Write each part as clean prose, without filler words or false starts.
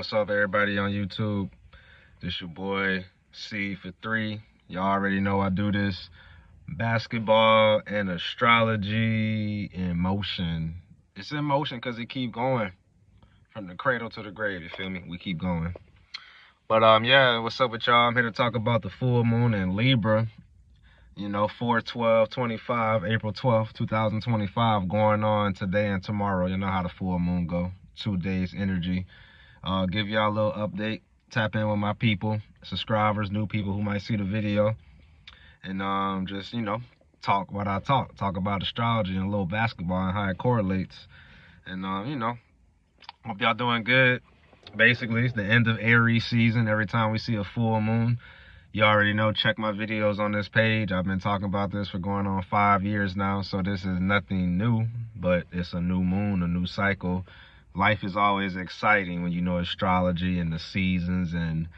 What's up, everybody on YouTube? This your boy C for 3. Y'all already know I do this. Basketball and astrology in motion. It's in motion because it keep going from the cradle to the grave. You feel me? We keep going. But yeah, what's up with y'all? I'm here to talk about the full moon in Libra. You know, 4/12/25, April 12th, 2025, going on today and tomorrow. You know how the full moon go. 2 days energy. Give y'all a little update, tap in with my people, subscribers, new people who might see the video, and just, you know, talk what I talk about astrology and a little basketball and how it correlates. And you know, hope y'all doing good. Basically, it's the end of Aries season. Every time we see a full moon, you already know, check my videos on this page. I've been talking about this for going on 5 years now, so this is nothing new, but it's a new moon, a new cycle. Life is always exciting when you know astrology and the seasons, and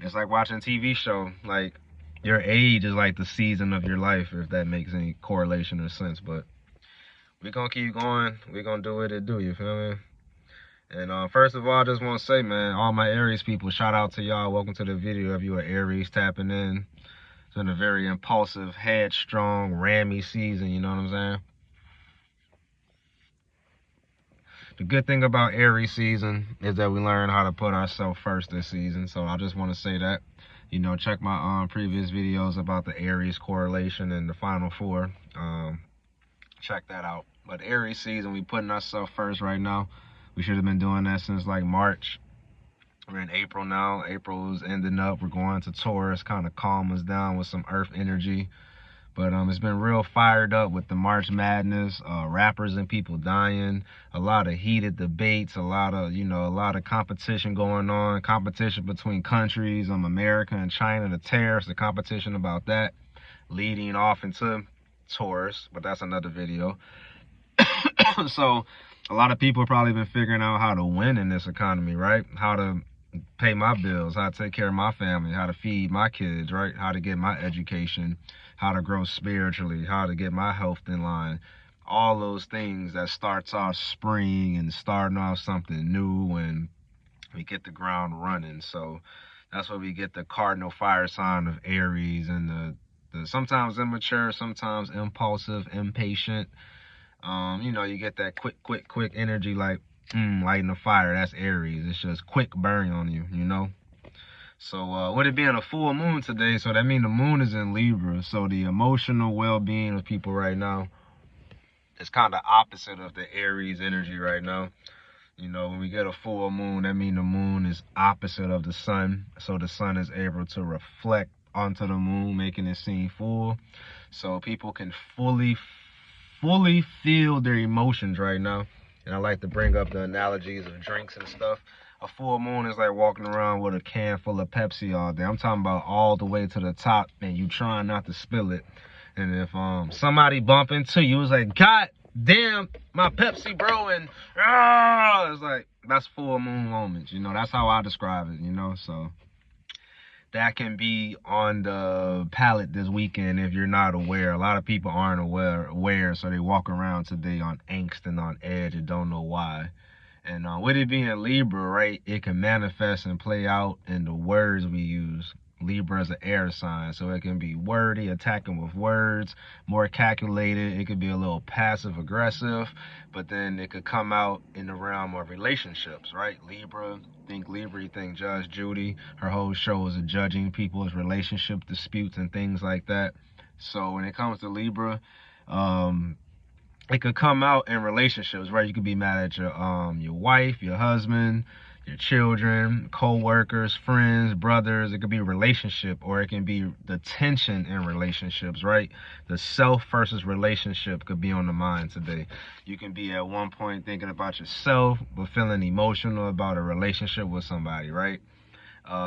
it's like watching a TV show. Like, your age is like the season of your life, if that makes any correlation or sense. But we're gonna keep going. We're gonna do what it do, you feel me? And first of all, I just want to say, man, all my Aries people, shout out to y'all. Welcome to the video. If you are Aries tapping in, it's been a very impulsive, headstrong, rammy season, you know what I'm saying? The good thing about Aries season is that we learn how to put ourselves first this season. So I just want to say that, you know, check my previous videos about the Aries correlation and the final 4. Check that out. But Aries season, we putting ourselves first right now. We should have been doing that since like March. We're in April now. April is ending up. We're going to Taurus, kind of calm us down with some earth energy. But it's been real fired up with the March Madness, rappers and people dying, a lot of heated debates, a lot of competition going on, competition between countries, America and China, the tariffs, the competition about that, leading off into Taurus, but that's another video. So a lot of people have probably been figuring out how to win in this economy, right? How to pay my bills, how to take care of my family, how to feed my kids, right? How to get my education, how to grow spiritually, how to get my health in line. All those things that starts off spring and starting off something new, and we get the ground running. So that's where we get the cardinal fire sign of Aries, and the sometimes immature, sometimes impulsive, impatient. You know, you get that quick energy, like lighting a fire. That's Aries. It's just quick burn on you, you know. So with it being a full moon today, so that means the moon is in Libra. So the emotional well-being of people right now is kind of opposite of the Aries energy right now. You know, when we get a full moon, that means the moon is opposite of the sun. So the sun is able to reflect onto the moon, making it seem full. So people can fully feel their emotions right now. And I like to bring up the analogies of drinks and stuff. A full moon is like walking around with a can full of Pepsi all day. I'm talking about all the way to the top, and you trying not to spill it. And if somebody bump into you, it's like, God damn, my Pepsi, bro, and it's like, that's full moon moments, you know. That's how I describe it, you know. So that can be on the palette this weekend if you're not aware. A lot of people aren't aware, so they walk around today on angst and on edge and don't know why. And with it being Libra, right, it can manifest and play out in the words we use. Libra is an air sign, so it can be wordy, attacking with words, more calculated. It could be a little passive aggressive, but then it could come out in the realm of relationships, right? Libra, you think Judge Judy. Her whole show is judging people's relationship disputes and things like that. So when it comes to Libra, it could come out in relationships, right? You could be mad at your wife, your husband, your children, co-workers, friends, brothers. It could be a relationship, or it can be the tension in relationships, right? The self versus relationship could be on the mind today. You can be at one point thinking about yourself, but feeling emotional about a relationship with somebody, right?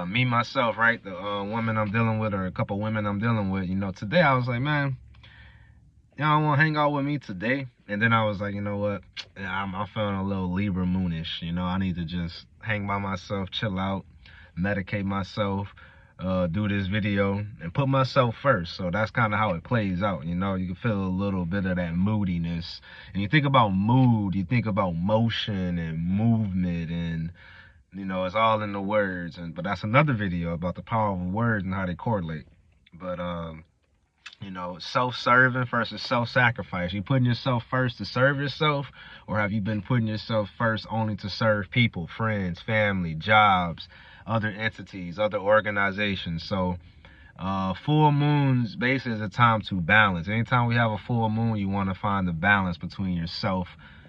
Me, myself, right? The woman I'm dealing with, or a couple women I'm dealing with, you know, today I was like, man, y'all want to hang out with me today? And then I was like, you know what? I'm feeling a little Libra moonish. You know, I need to just hang by myself, chill out, medicate myself, do this video, and put myself first. So that's kind of how it plays out. You know, you can feel a little bit of that moodiness. And you think about mood, you think about motion and movement and You know, it's all in the words, but that's another video about the power of words and how they correlate. But you know, self-serving versus self-sacrifice. You putting yourself first to serve yourself, or have you been putting yourself first only to serve people, friends, family, jobs, other entities, other organizations? So full moons basically is a time to balance. Anytime we have a full moon, you want to find the balance between yourself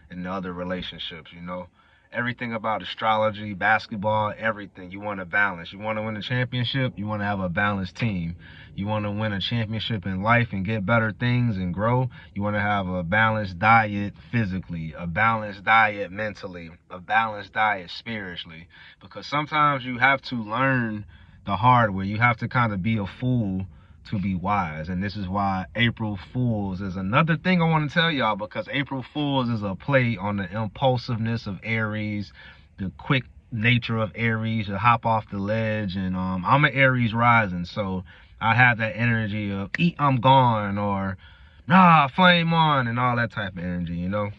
and the other relationships, you know. Everything about astrology, basketball, everything, you want to balance. You want to win a championship, you want to have a balanced team. You want to win a championship in life and get better things and grow, you want to have a balanced diet physically, a balanced diet mentally, a balanced diet spiritually. Because sometimes you have to learn the hard way. You have to kind of be a fool to be wise. And this is why April Fools is another thing I want to tell y'all, because April Fools is a play on the impulsiveness of Aries, the quick nature of Aries, to hop off the ledge. And I'm an Aries rising, so I have that energy of eat, I'm gone, or nah, flame on, and all that type of energy, you know.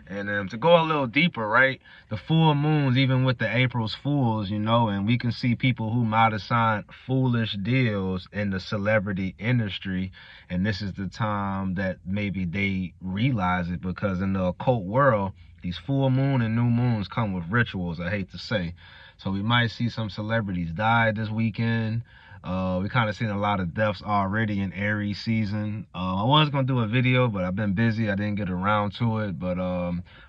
And to go a little deeper, right, the full moons, even with the April's Fools, you know, and we can see people who might have signed foolish deals in the celebrity industry, and this is the time that maybe they realize it, because in the occult world, these full moon and new moons come with rituals, I hate to say. So we might see some celebrities die this weekend. We kind of seen a lot of deaths already in Aries season. I was going to do a video, but I've been busy. I didn't get around to it. But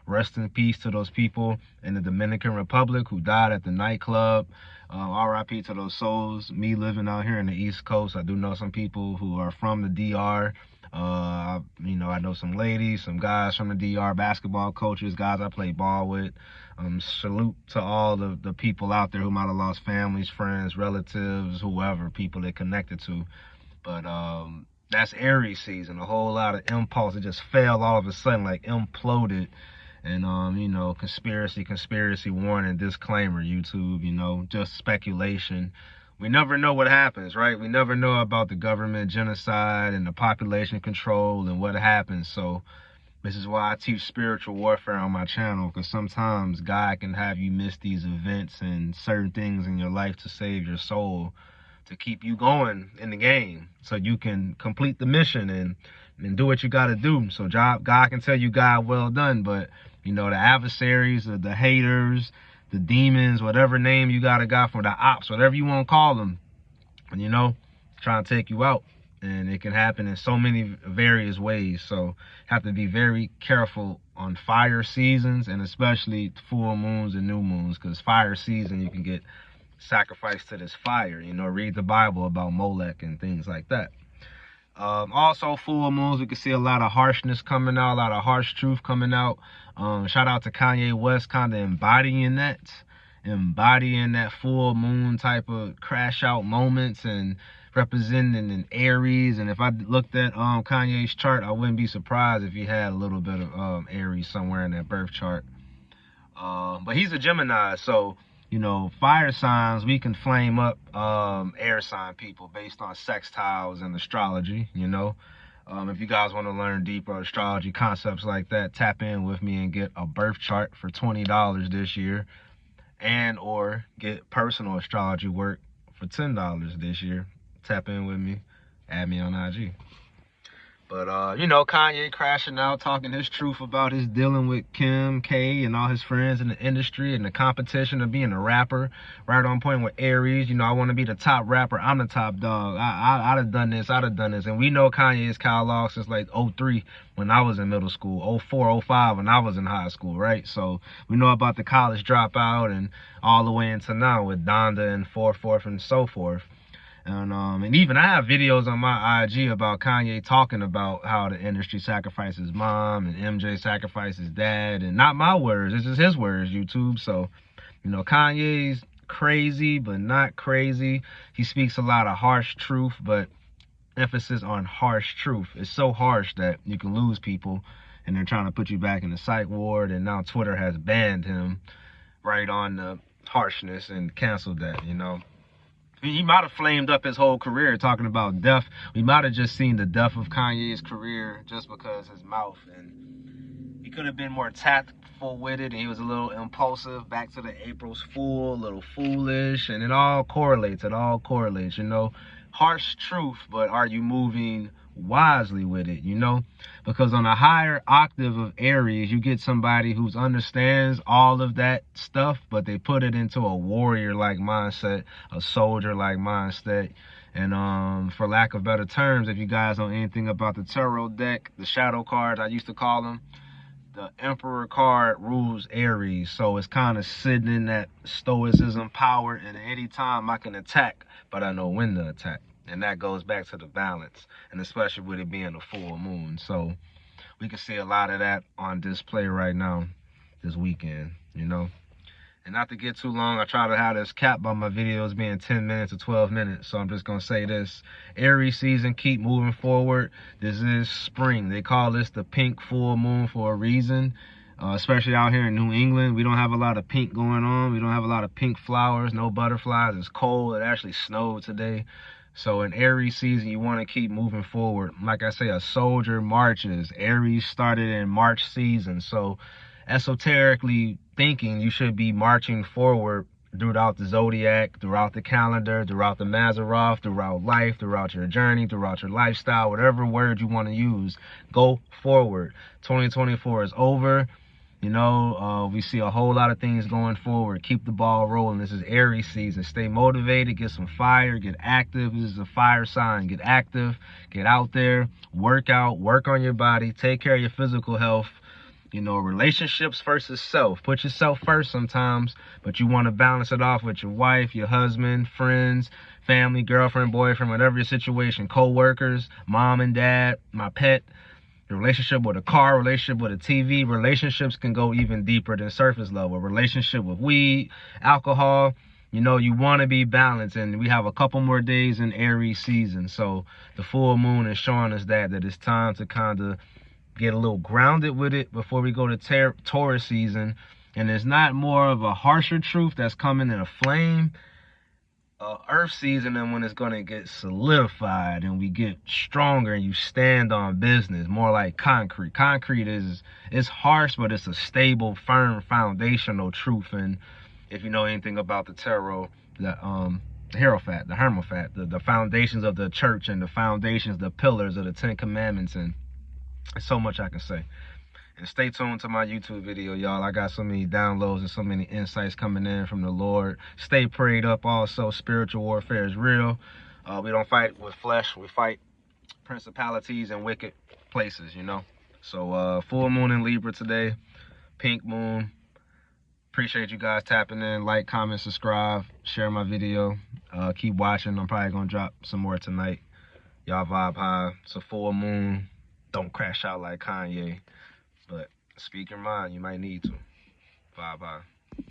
rest in peace to those people in the Dominican Republic who died at the nightclub. RIP to those souls. Me living out here in the East Coast, I do know some people who are from the DR. You know, I know some ladies, some guys from the DR, basketball coaches, guys I play ball with. Salute to all the people out there who might have lost families, friends, relatives, whoever, people they connected to. But that's Aries season. A whole lot of impulse. It just fell all of a sudden, like imploded. And you know, conspiracy warning, disclaimer, YouTube, you know, just speculation. We never know what happens, right? We never know about the government genocide and the population control and what happens. So this is why I teach spiritual warfare on my channel, because sometimes God can have you miss these events and certain things in your life to save your soul, to keep you going in the game, so you can complete the mission and do what you got to do. So God can tell you, God, well done. But, you know, the adversaries, the haters, the demons, whatever name you got for the ops, whatever you want to call them, you know, trying to take you out. And it can happen in so many various ways. So have to be very careful on fire seasons, and especially full moons and new moons, because fire season, you can get sacrificed to this fire. You know, read the Bible about Molech and things like that. Also, full moons, we can see a lot of harshness coming out, a lot of harsh truth coming out. Shout out to Kanye West, kind of embodying that full moon type of crash out moments and representing an Aries. And if I looked at Kanye's chart, I wouldn't be surprised if he had a little bit of Aries somewhere in that birth chart. But he's a Gemini, so, you know, fire signs, we can flame up air sign people based on sextiles and astrology, you know. If you guys want to learn deeper astrology concepts like that, tap in with me and get a birth chart for $20 this year, and or get personal astrology work for $10 this year. Tap in with me, add me on IG. But, you know, Kanye crashing out, talking his truth about his dealing with Kim K and all his friends in the industry and the competition of being a rapper. Right on point with Aries. You know, I want to be the top rapper. I'm the top dog. I'd have done this. I'd have done this. And we know Kanye's catalog since like 03 when I was in middle school, 04, 05 when I was in high school, right? So we know about the college dropout and all the way into now with Donda and 4/4 and so forth. And even I have videos on my IG about Kanye talking about how the industry sacrifices mom and MJ sacrifices dad, and not my words, it's just his words, YouTube. So, you know, Kanye's crazy, but not crazy. He speaks a lot of harsh truth, but emphasis on harsh truth. It's so harsh that you can lose people, and they're trying to put you back in the psych ward, and now Twitter has banned him right on the harshness and canceled that, you know. He might have flamed up his whole career talking about death. We might have just seen the death of Kanye's career just because his mouth, and could have been more tactful with it, and he was a little impulsive. Back to the April's Fool, a little foolish, and it all correlates. It all correlates, you know. Harsh truth, but are you moving wisely with it, you know? Because on a higher octave of Aries, you get somebody who understands all of that stuff, but they put it into a warrior-like mindset, a soldier-like mindset. And for lack of better terms, if you guys know anything about the tarot deck, the shadow cards, I used to call them, the Emperor card rules Aries. So it's kind of sitting in that stoicism power, and anytime I can attack, but I know when to attack. And that goes back to the balance, and especially with it being a full moon. So we can see a lot of that on display right now this weekend, you know. And not to get too long, I try to have this cap by my videos being 10 minutes or 12 minutes. So I'm just going to say this. Aries season, keep moving forward. This is spring. They call this the pink full moon for a reason. Especially out here in New England, we don't have a lot of pink going on. We don't have a lot of pink flowers, no butterflies. It's cold. It actually snowed today. So in Aries season, you want to keep moving forward. Like I say, a soldier marches. Aries started in March season. So esoterically thinking, you should be marching forward throughout the zodiac, throughout the calendar, throughout the Mazzaroth, throughout life, throughout your journey, throughout your lifestyle, whatever word you want to use. Go forward. 2024 is over. You know, we see a whole lot of things going forward. Keep the ball rolling. This is Aries season. Stay motivated. Get some fire. Get active. This is a fire sign. Get active. Get out there. Work out. Work on your body. Take care of your physical health. You know, relationships versus self. Put yourself first sometimes, but you want to balance it off with your wife, your husband, friends, family, girlfriend, boyfriend, whatever your situation, co-workers, mom and dad, my pet. Your relationship with a car, relationship with a TV, relationships can go even deeper than surface level. Relationship with weed, alcohol, you know, you want to be balanced. And we have a couple more days in Aries season. So the full moon is showing us that it's time to kind of get a little grounded with it before we go to Taurus season. And it's not more of a harsher truth that's coming in a flame. Earth season, and when it's going to get solidified and we get stronger and you stand on business, more like concrete. Concrete it's harsh, but it's a stable, firm, foundational truth. And if you know anything about the tarot, the Hierophant, the Hermaphat, the foundations of the church and the foundations, the pillars of the 10 Commandments, and there's so much I can say. And stay tuned to my YouTube video, y'all. I got so many downloads and so many insights coming in from the Lord. Stay prayed up also. Spiritual warfare is real. We don't fight with flesh. We fight principalities and wicked places, you know. So full moon in Libra today. Pink moon. Appreciate you guys tapping in. Like, comment, subscribe. Share my video. Keep watching. I'm probably going to drop some more tonight. Y'all vibe high. It's a full moon. Don't crash out like Kanye. But speak your mind, you might need to. Bye-bye.